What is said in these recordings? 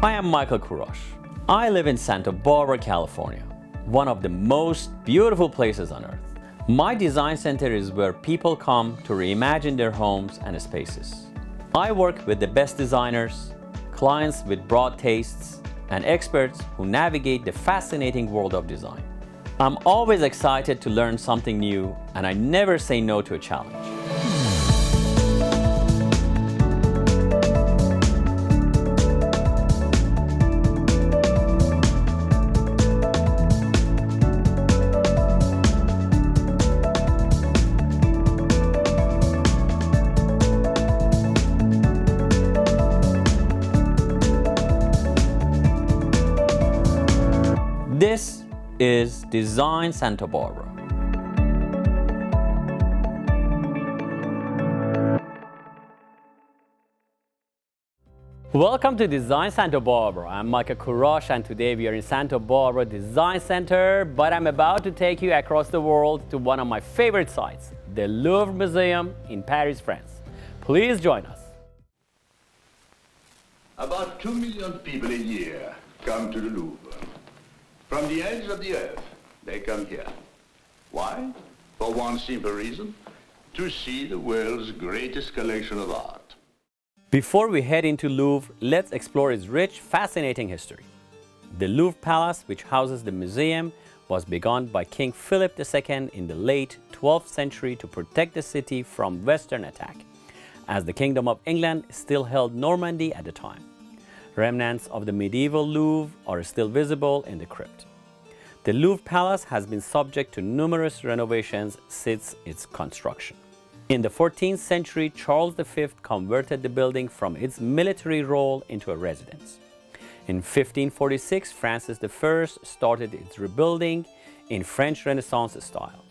Hi, I'm Michael Kurosh. I live in Santa Barbara, California, one of the most beautiful places on earth. My design center is where people come to reimagine their homes and spaces. I work with the best designers, clients with broad tastes, and experts who navigate the fascinating world of design. I'm always excited to learn something new, and I never say no to a challenge. This is Design Santa Barbara. Welcome to Design Santa Barbara. I'm Michael Kurosh, and today we are in Santa Barbara Design Center, but I'm about to take you across the world to one of my favorite sites, the Louvre Museum in Paris, France. Please join us. About 2 million people a year come to the Louvre. From the ends of the earth, they come here. Why? For one simple reason, to see the world's greatest collection of art. Before we head into Louvre, let's explore its rich, fascinating history. The Louvre Palace, which houses the museum, was begun by King Philip II in the late 12th century to protect the city from Western attack, as the Kingdom of England still held Normandy at the time. Remnants of the medieval Louvre are still visible in the crypt. The Louvre Palace has been subject to numerous renovations since its construction. In the 14th century, Charles V converted the building from its military role into a residence. In 1546, Francis I started its rebuilding in French Renaissance style.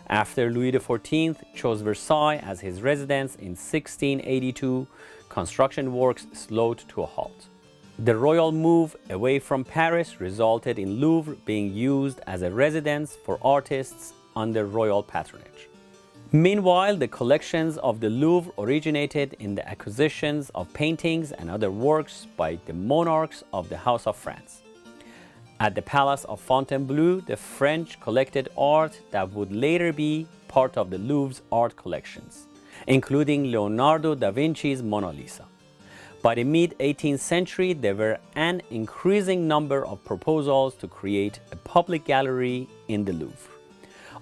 After Louis XIV chose Versailles as his residence in 1682, construction works slowed to a halt. The royal move away from Paris resulted in Louvre being used as a residence for artists under royal patronage. Meanwhile, the collections of the Louvre originated in the acquisitions of paintings and other works by the monarchs of the House of France. At the Palace of Fontainebleau, the French collected art that would later be part of the Louvre's art collections, including Leonardo da Vinci's Mona Lisa. By the mid-18th century, there were an increasing number of proposals to create a public gallery in the Louvre.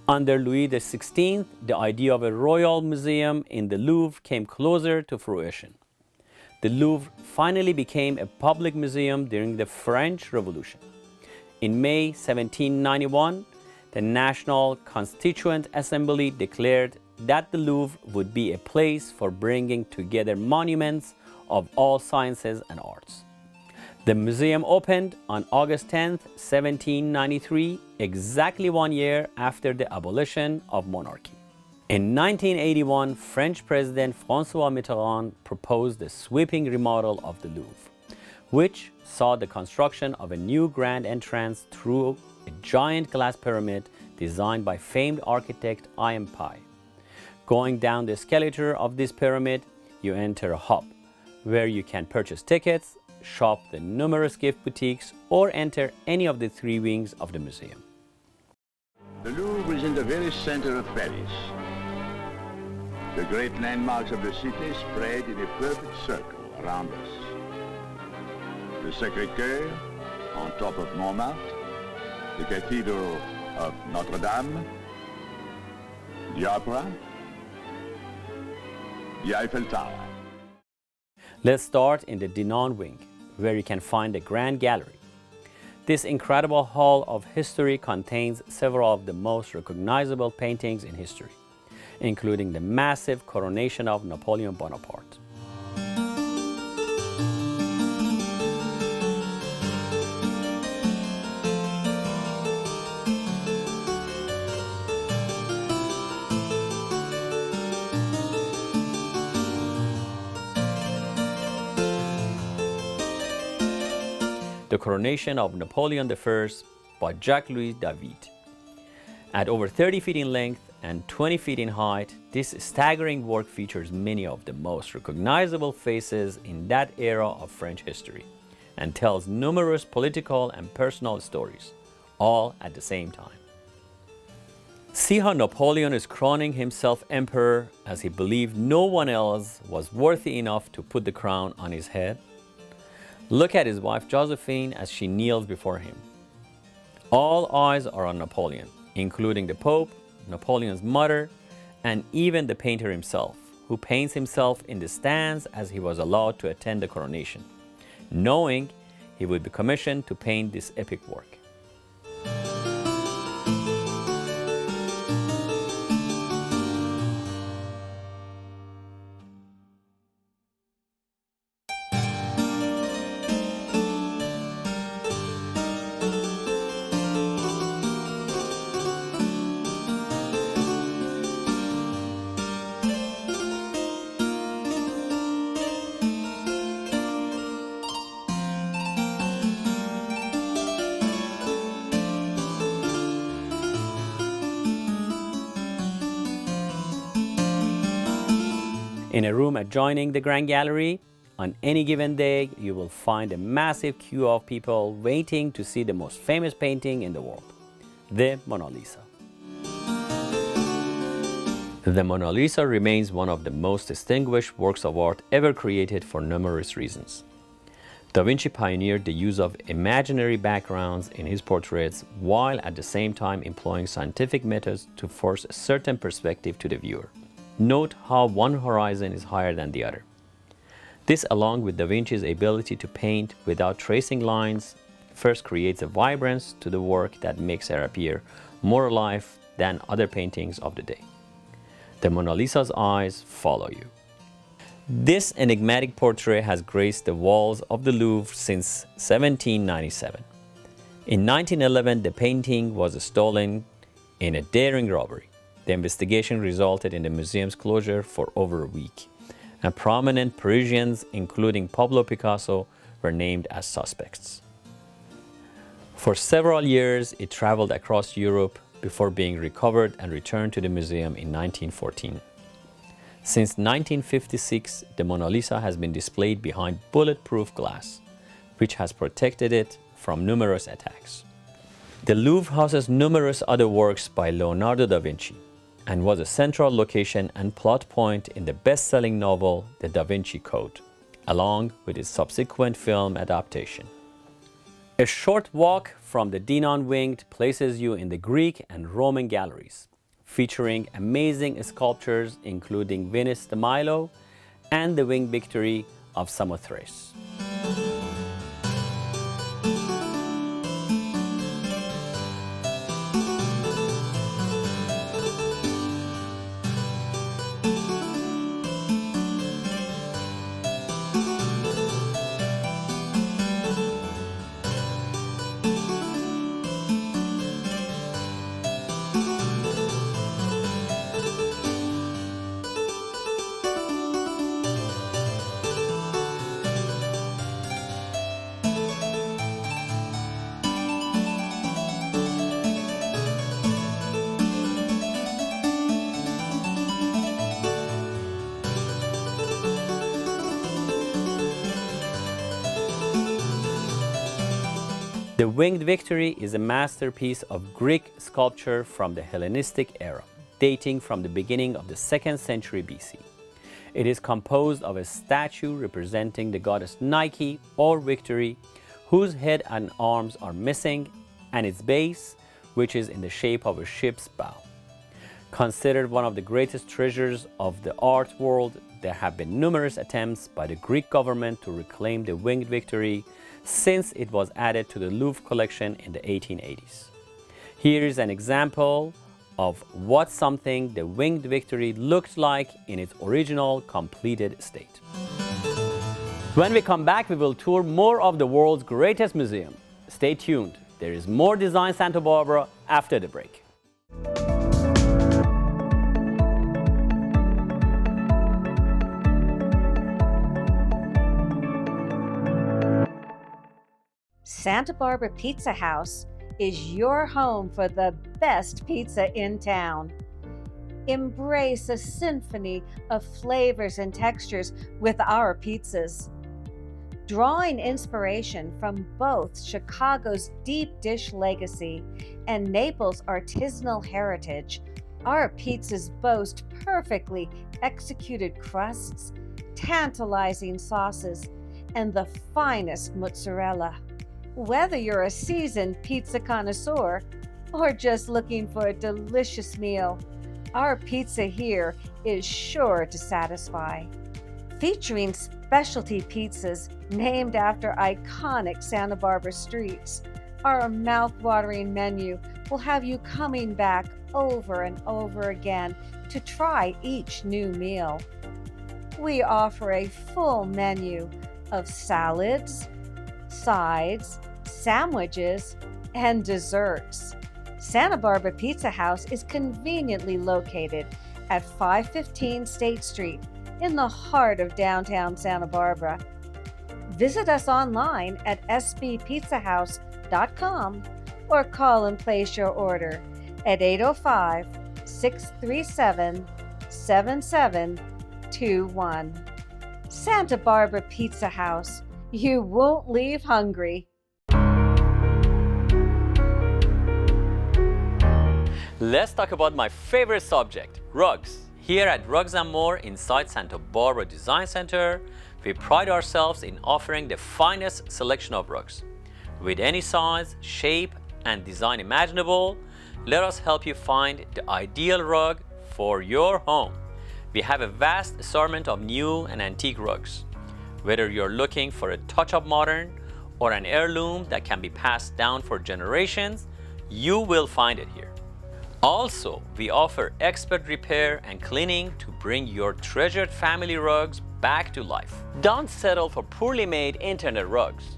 Under Louis XVI, the idea of a royal museum in the Louvre came closer to fruition. The Louvre finally became a public museum during the French Revolution. In May 1791, the National Constituent Assembly declared that the Louvre would be a place for bringing together monuments of all sciences and arts. The museum opened on August 10, 1793, exactly 1 year after the abolition of monarchy. In 1981, French President François Mitterrand proposed the sweeping remodel of the Louvre, which saw the construction of a new grand entrance through a giant glass pyramid designed by famed architect I.M. Pei. Going down the escalator of this pyramid, you enter a hub, where you can purchase tickets, shop the numerous gift boutiques, or enter any of the 3 wings of the museum. The Louvre is in the very center of Paris. The great landmarks of the city spread in a perfect circle around us. The Sacré-Cœur, on top of Montmartre, the Cathedral of Notre Dame, the Opera, the Eiffel Tower. Let's start in the Dinan wing, where you can find the Grand Gallery. This incredible hall of history contains several of the most recognizable paintings in history, including the massive coronation of Napoleon Bonaparte. The Coronation of Napoleon I by Jacques-Louis David. At over 30 feet in length and 20 feet in height, this staggering work features many of the most recognizable faces in that era of French history, and tells numerous political and personal stories, all at the same time. See how Napoleon is crowning himself emperor as he believed no one else was worthy enough to put the crown on his head? Look at his wife Josephine as she kneels before him. All eyes are on Napoleon, including the Pope, Napoleon's mother, and even the painter himself, who paints himself in the stands as he was allowed to attend the coronation, knowing he would be commissioned to paint this epic work. In a room adjoining the Grand Gallery, on any given day, you will find a massive queue of people waiting to see the most famous painting in the world, the Mona Lisa. The Mona Lisa remains one of the most distinguished works of art ever created for numerous reasons. Da Vinci pioneered the use of imaginary backgrounds in his portraits while at the same time employing scientific methods to force a certain perspective to the viewer. Note how one horizon is higher than the other. This, along with Da Vinci's ability to paint without tracing lines, first creates a vibrance to the work that makes it appear more alive than other paintings of the day. The Mona Lisa's eyes follow you. This enigmatic portrait has graced the walls of the Louvre since 1797. In 1911, the painting was stolen in a daring robbery. The investigation resulted in the museum's closure for over a week, and prominent Parisians, including Pablo Picasso, were named as suspects. For several years, it traveled across Europe before being recovered and returned to the museum in 1914. Since 1956, the Mona Lisa has been displayed behind bulletproof glass, which has protected it from numerous attacks. The Louvre houses numerous other works by Leonardo da Vinci, and was a central location and plot point in the best-selling novel The Da Vinci Code, along with its subsequent film adaptation. A short walk from the Dinan Wing places you in the Greek and Roman galleries, featuring amazing sculptures including Venus de Milo and the Winged Victory of Samothrace. The Winged Victory is a masterpiece of Greek sculpture from the Hellenistic era, dating from the beginning of the 2nd century BC. It is composed of a statue representing the goddess Nike or Victory, whose head and arms are missing, and its base, which is in the shape of a ship's bow. Considered one of the greatest treasures of the art world, there have been numerous attempts by the Greek government to reclaim the Winged Victory since it was added to the Louvre collection in the 1880s. Here is an example of what something the Winged Victory looked like in its original completed state. When we come back, we will tour more of the world's greatest museum. Stay tuned. There is more Design Santa Barbara after the break. Santa Barbara Pizza House is your home for the best pizza in town. Embrace a symphony of flavors and textures with our pizzas. Drawing inspiration from both Chicago's deep dish legacy and Naples' artisanal heritage, our pizzas boast perfectly executed crusts, tantalizing sauces, and the finest mozzarella. Whether you're a seasoned pizza connoisseur or just looking for a delicious meal, our pizza here is sure to satisfy. Featuring specialty pizzas named after iconic Santa Barbara streets, our mouth-watering menu will have you coming back over and over again to try each new meal. We offer a full menu of salads, sides, sandwiches, and desserts. Santa Barbara Pizza House is conveniently located at 515 State Street in the heart of downtown Santa Barbara. Visit us online at sbpizzahouse.com or call and place your order at 805-637-7721. Santa Barbara Pizza House. You won't leave hungry. Let's talk about my favorite subject, rugs. Here at Rugs & More inside Santa Barbara Design Center, we pride ourselves in offering the finest selection of rugs. With any size, shape, and design imaginable, let us help you find the ideal rug for your home. We have a vast assortment of new and antique rugs. Whether you're looking for a touch of modern or an heirloom that can be passed down for generations, you will find it here. Also, we offer expert repair and cleaning to bring your treasured family rugs back to life. Don't settle for poorly made internet rugs.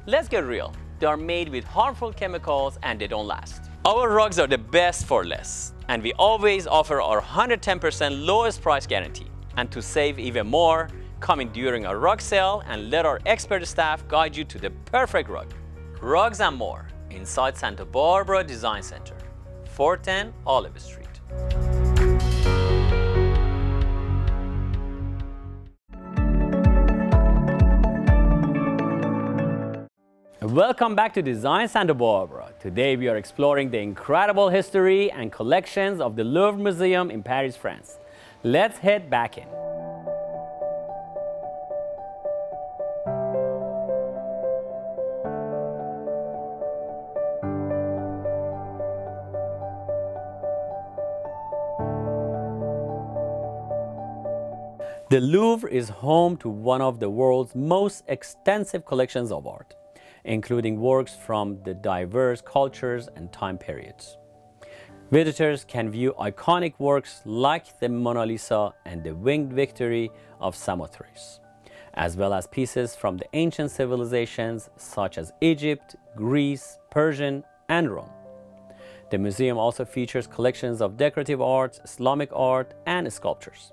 Let's get real. They are made with harmful chemicals and they don't last. Our rugs are the best for less, and we always offer our 110% lowest price guarantee. And to save even more, come in during our rug sale and let our expert staff guide you to the perfect rug. Rugs & More inside Santa Barbara Design Center, 410 Olive Street. Welcome back to Design Santa Barbara. Today we are exploring the incredible history and collections of the Louvre Museum in Paris, France. Let's head back in. The Louvre is home to one of the world's most extensive collections of art, including works from the diverse cultures and time periods. Visitors can view iconic works like the Mona Lisa and the Winged Victory of Samothrace, as well as pieces from the ancient civilizations such as Egypt, Greece, Persian, and Rome. The museum also features collections of decorative arts, Islamic art, and sculptures.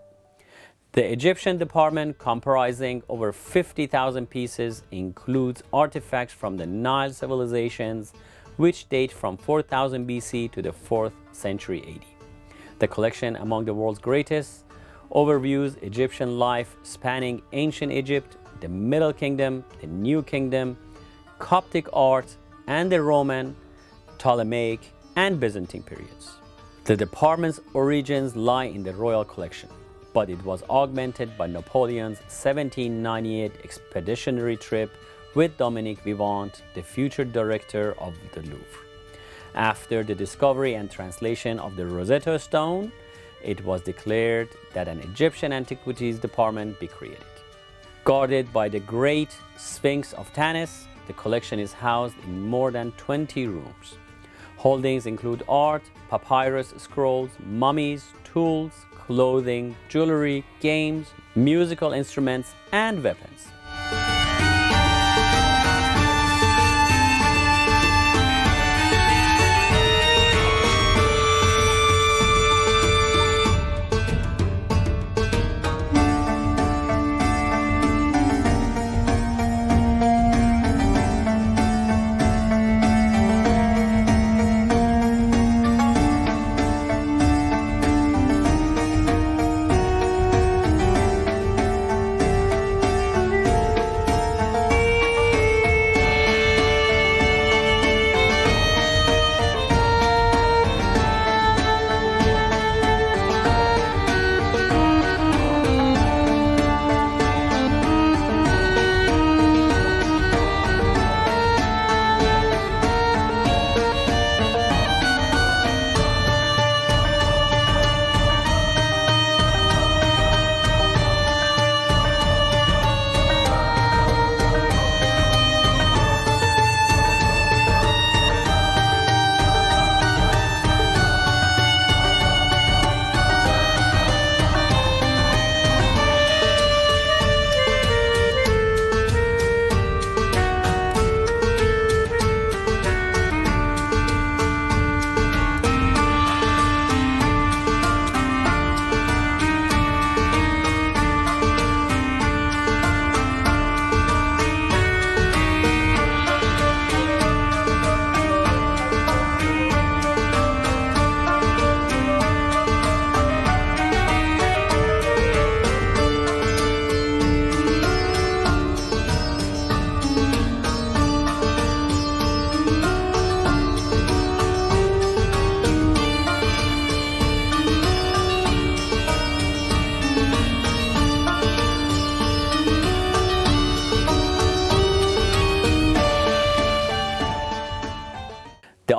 The Egyptian department, comprising over 50,000 pieces, includes artifacts from the Nile civilizations, which date from 4000 BC to the 4th century AD. The collection, among the world's greatest, overviews Egyptian life spanning ancient Egypt, the Middle Kingdom, the New Kingdom, Coptic art, and the Roman, Ptolemaic, and Byzantine periods. The department's origins lie in the royal collection, but it was augmented by Napoleon's 1798 expeditionary trip with Dominique Vivant, the future director of the Louvre. After the discovery and translation of the Rosetta Stone, it was declared that an Egyptian antiquities department be created. Guarded by the Great Sphinx of Tanis, the collection is housed in more than 20 rooms. Holdings include art, papyrus scrolls, mummies, tools, clothing, jewelry, games, musical instruments, and weapons.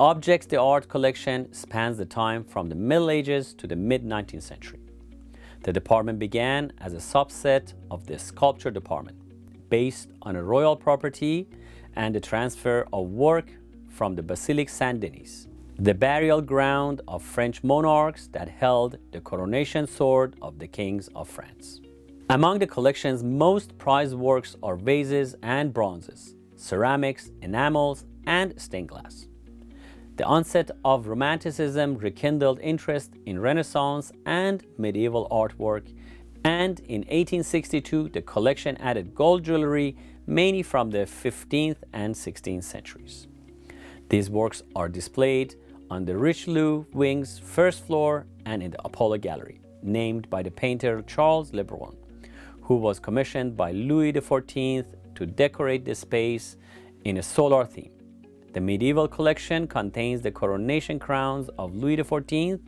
Objects d'Art collection spans the time from the Middle Ages to the mid-19th century. The department began as a subset of the sculpture department, based on a royal property and the transfer of work from the Basilique Saint-Denis, the burial ground of French monarchs that held the coronation sword of the kings of France. Among the collection's most prized works are vases and bronzes, ceramics, enamels, and stained glass. The onset of Romanticism rekindled interest in Renaissance and medieval artwork, and in 1862 the collection added gold jewelry mainly from the 15th and 16th centuries. These works are displayed on the Richelieu wing's first floor and in the Apollo Gallery, named by the painter Charles Le Brun, who was commissioned by Louis XIV to decorate the space in a solar theme. The medieval collection contains the coronation crowns of Louis XIV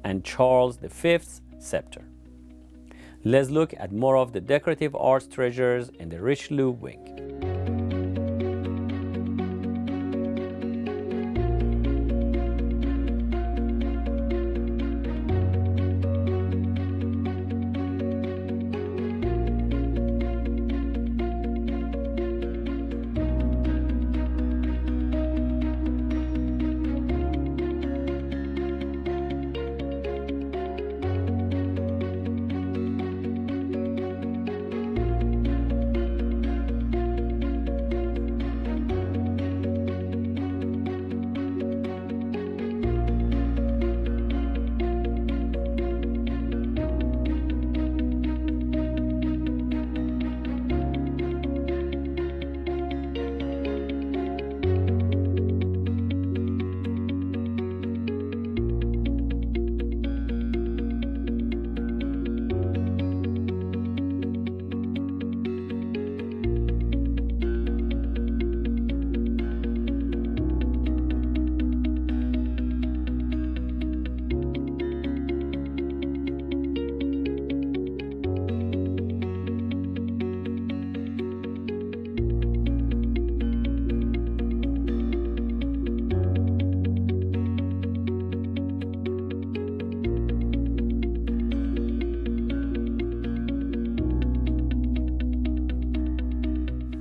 and Charles V's scepter. Let's look at more of the decorative arts treasures in the Richelieu wing.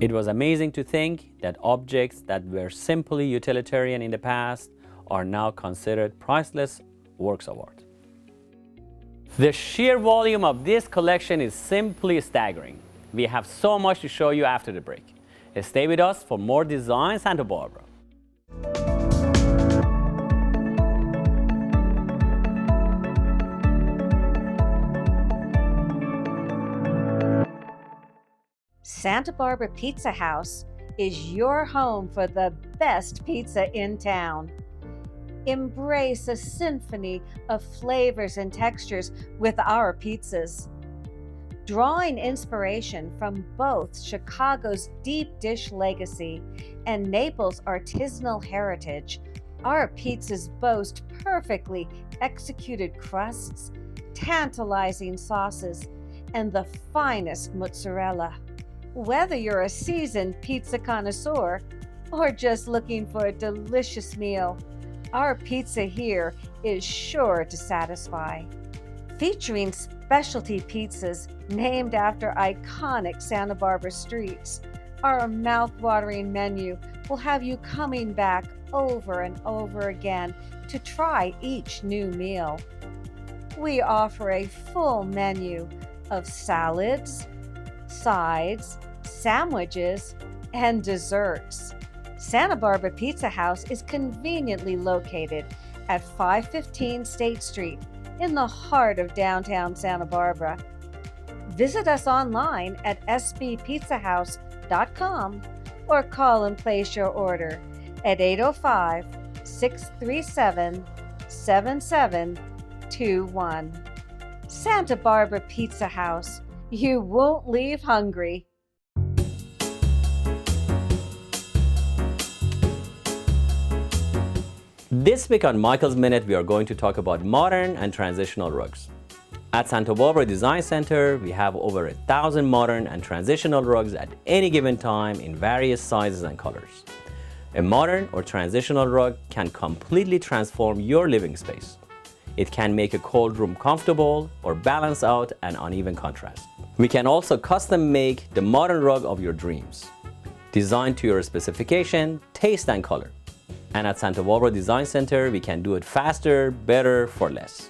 It was amazing to think that objects that were simply utilitarian in the past are now considered priceless works of art. The sheer volume of this collection is simply staggering. We have so much to show you after the break. Stay with us for more Design Santa Barbara. Santa Barbara Pizza House is your home for the best pizza in town. Embrace a symphony of flavors and textures with our pizzas. Drawing inspiration from both Chicago's deep dish legacy and Naples' artisanal heritage, our pizzas boast perfectly executed crusts, tantalizing sauces, and the finest mozzarella. Whether you're a seasoned pizza connoisseur or just looking for a delicious meal, our pizza here is sure to satisfy. Featuring specialty pizzas named after iconic Santa Barbara streets, our mouth-watering menu will have you coming back over and over again to try each new meal. We offer a full menu of salads, sides, sandwiches, and desserts. Santa Barbara Pizza House is conveniently located at 515 State Street in the heart of downtown Santa Barbara. Visit us online at sbpizzahouse.com or call and place your order at 805-637-7721. Santa Barbara Pizza House. You won't leave hungry. This week on Michael's Minute, we are going to talk about modern and transitional rugs. At Santa Barbara Design Center, we have over 1,000 modern and transitional rugs at any given time in various sizes and colors. A modern or transitional rug can completely transform your living space. It can make a cold room comfortable or balance out an uneven contrast. We can also custom make the modern rug of your dreams, designed to your specification, taste, and color. And at Santa Barbara Design Center, we can do it faster, better, for less.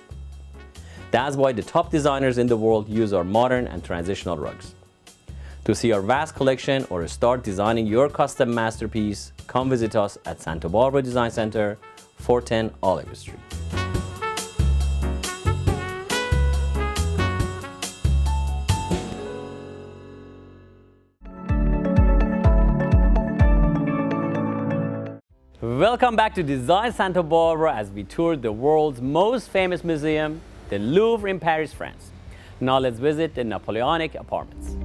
That's why the top designers in the world use our modern and transitional rugs. To see our vast collection or start designing your custom masterpiece, come visit us at Santa Barbara Design Center, 410 Olive Street. Welcome back to Design Santa Barbara as we tour the world's most famous museum, the Louvre in Paris, France. Now let's visit the Napoleonic apartments.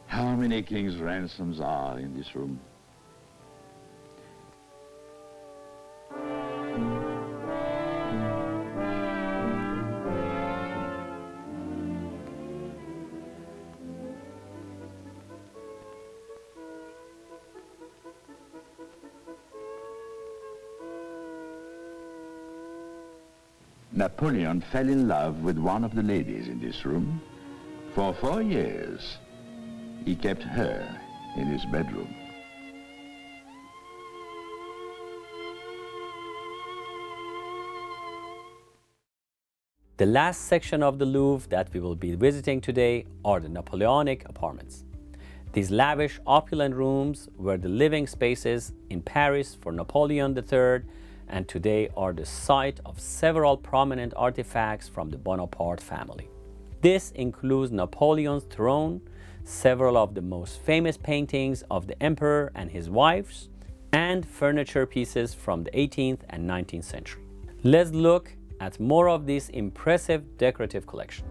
How many king's ransoms are in this room? Napoleon fell in love with one of the ladies in this room. For 4 years, he kept her in his bedroom. The last section of the Louvre that we will be visiting today are the Napoleonic apartments. These lavish, opulent rooms were the living spaces in Paris for Napoleon III, and today are the site of several prominent artifacts from the Bonaparte family. This includes Napoleon's throne, several of the most famous paintings of the emperor and his wives, and furniture pieces from the 18th and 19th century. Let's look at more of this impressive decorative collection.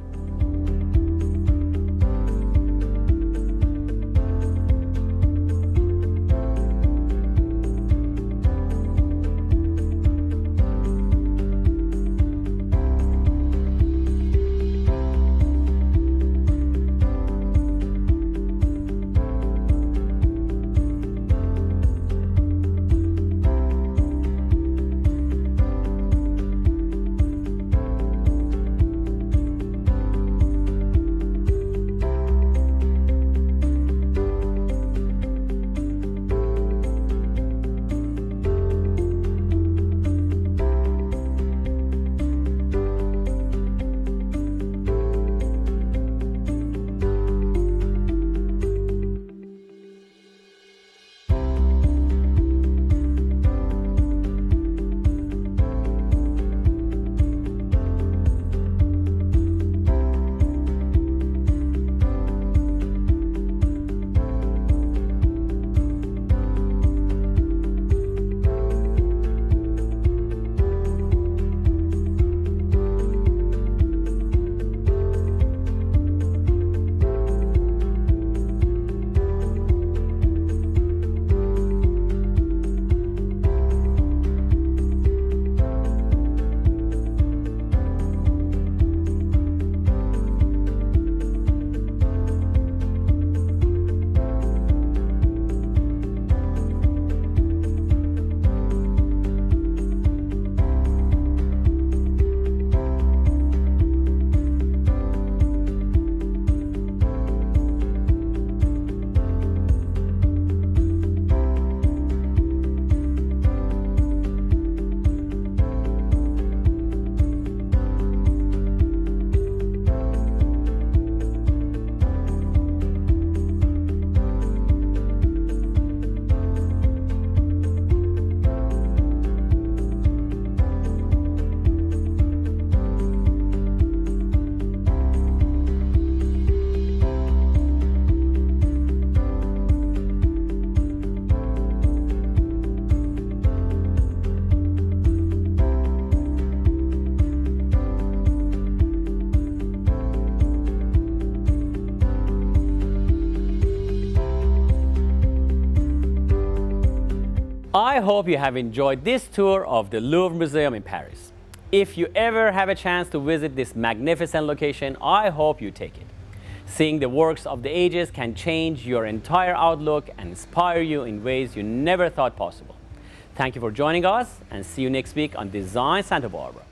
I hope you have enjoyed this tour of the Louvre Museum in Paris. If you ever have a chance to visit this magnificent location, I hope you take it. Seeing the works of the ages can change your entire outlook and inspire you in ways you never thought possible. Thank you for joining us, and see you next week on Design Santa Barbara.